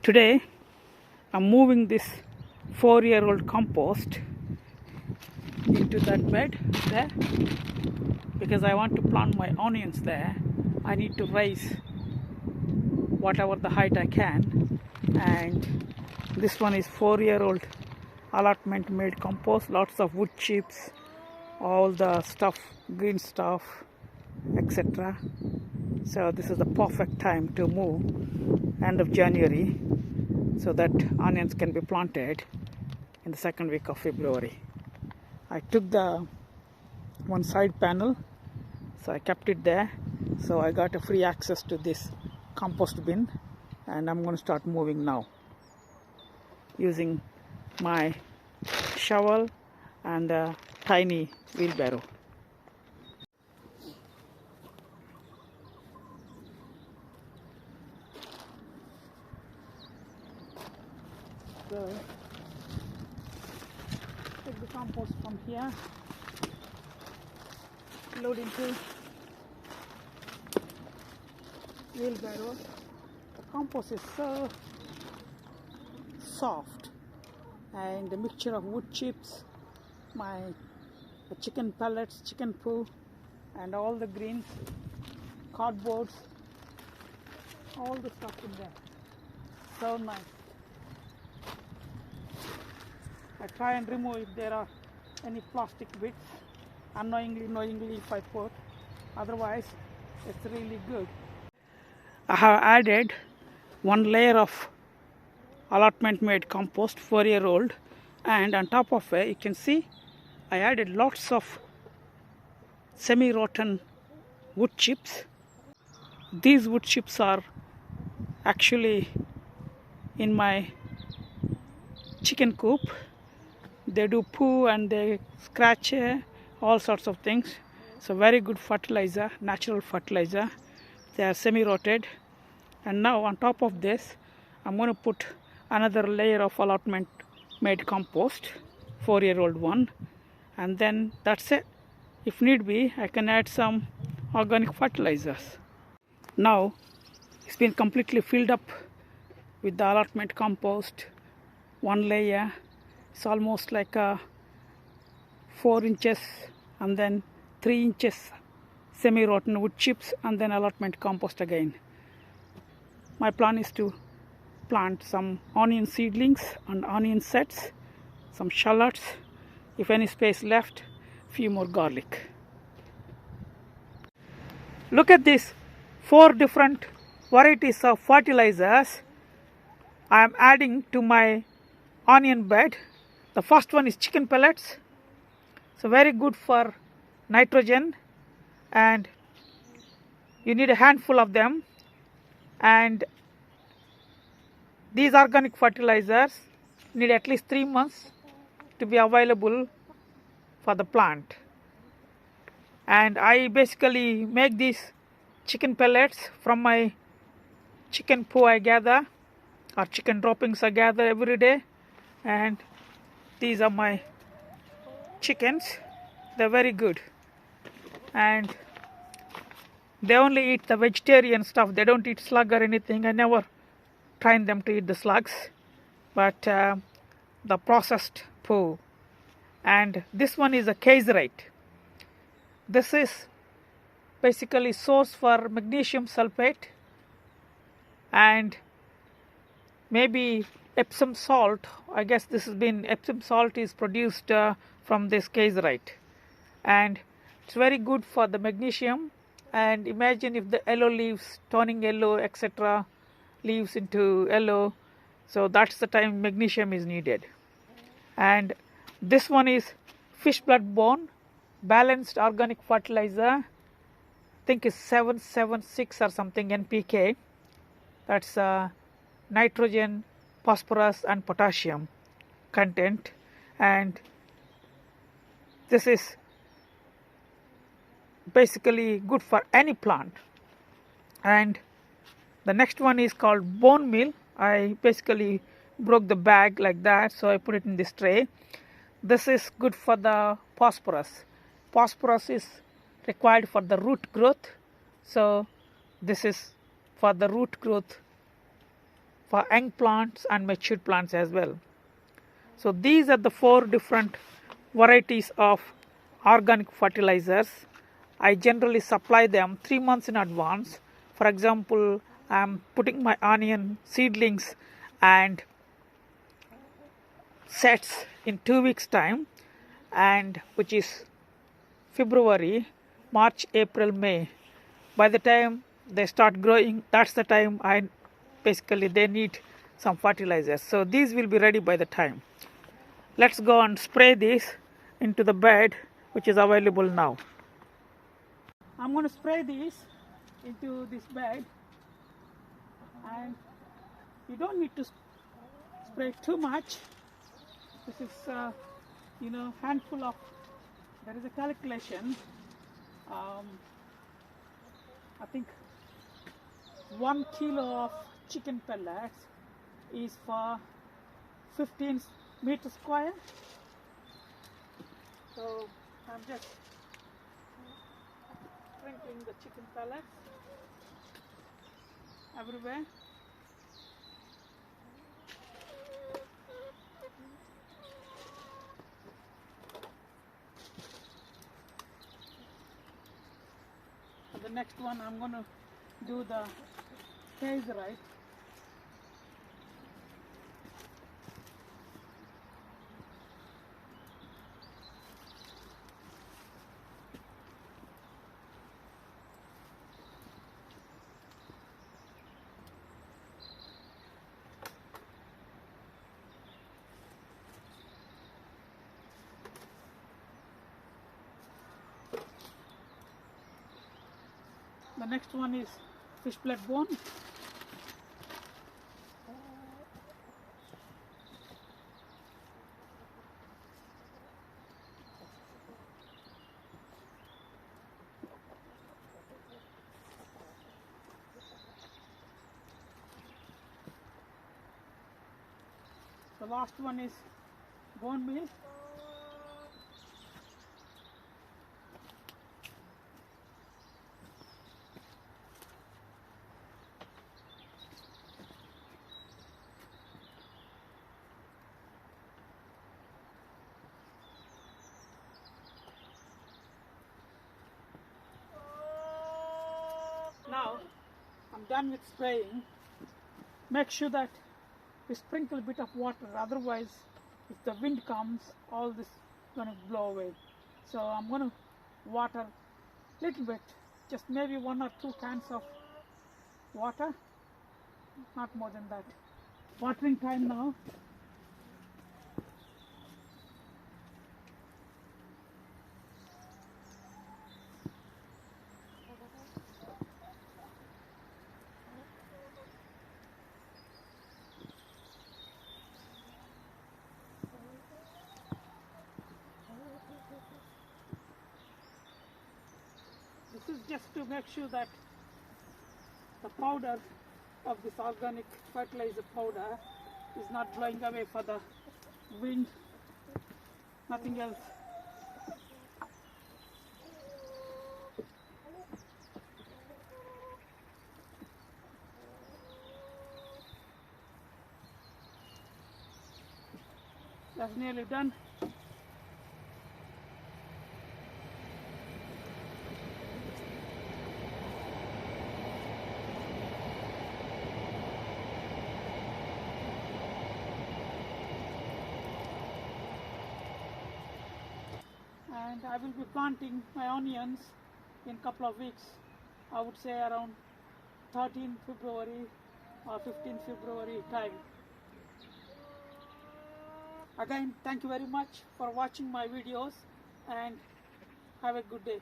Today I'm moving this 4-year-old compost into that bed there because I want to plant my onions there. I need to raise whatever the height I can, and this one is 4-year-old allotment made compost, lots of wood chips, all the stuff, green stuff, etc. So this is the perfect time to move, end of January, so that onions can be planted in the second week of February. I took the one side panel, so I kept it there. So I got a free access to this compost bin, and I'm going to start moving now using my shovel and a tiny wheelbarrow. So take the compost from here, load into wheelbarrow. The compost is so soft, and the mixture of wood chips, my chicken pellets, chicken poo, and all the greens, cardboards, all the stuff in there. So nice. I try and remove if there are any plastic bits, knowingly if I put, otherwise it's really good. I have added one layer of allotment made compost, 4-year-old, and on top of it you can see I added lots of semi-rotten wood chips. These wood chips are actually in my chicken coop. They do poo and they scratch all sorts of things. So very good fertilizer, natural fertilizer. They are semi-rotted. And now on top of this I'm going to put another layer of allotment made compost, 4-year-old one, and then that's it. If need be, I can add some organic fertilizers. Now it's been completely filled up with the allotment compost, one layer. It's almost like 4 inches and then 3 inches semi-rotten wood chips and then allotment compost again. My plan is to plant some onion seedlings and onion sets, some shallots, if any space left, few more garlic. Look at this, 4 different varieties of fertilizers I am adding to my onion bed. The first one is chicken pellets, so very good for nitrogen, and you need a handful of them. And these organic fertilizers need at least 3 months to be available for the plant. And I basically make these chicken pellets from my chicken poo I gather, or chicken droppings I gather every day. And these are my chickens. They're very good, and they only eat the vegetarian stuff. They don't eat slug or anything. I never train them to eat the slugs, but the processed poo. And this one is a caseite. This is basically source for magnesium sulfate and maybe Epsom salt. I guess this has been Epsom salt is produced from this caseite, and it's very good for the magnesium. And imagine if the yellow leaves, turning yellow, etc., leaves into yellow, so that's the time magnesium is needed. And this one is fish blood bone balanced organic fertilizer. I think it's 776 or something NPK. That's nitrogen, phosphorus and potassium content, and this is basically good for any plant. And the next one is called bone meal. I basically broke the bag like that, so I put it in this tray. This is good for the phosphorus. Phosphorus is required for the root growth, so this is for the root growth for young plants and mature plants as well. So these are the 4 different varieties of organic fertilizers. I generally supply them 3 months in advance. For example, I am putting my onion seedlings and sets in 2 weeks time, and which is February, March, April, May. By the time they start growing, that's the time they need some fertilizers. So these will be ready by the time. Let's go and spray this into the bed which is available now. I'm going to spray this into this bed, and you don't need to spray too much. This is handful of, there is a calculation, I think 1 kilo of chicken pellets is for 15 meters square. So I'm just sprinkling the chicken pellets everywhere. For the next one, I'm going to do the Kaiserite. The next one is fish blood bone. The last one is bone meal. Now I'm done with spraying. Make sure that we sprinkle a bit of water, otherwise if the wind comes, all this is going to blow away. So I'm going to water a little bit, just maybe 1 or 2 cans of water, not more than that. Watering time now. This is just to make sure that the powder of this organic fertilizer powder is not blowing away for the wind, nothing else. That's nearly done. And I will be planting my onions in a couple of weeks. I would say around 13 February or 15 February time. Again, thank you very much for watching my videos, and have a good day.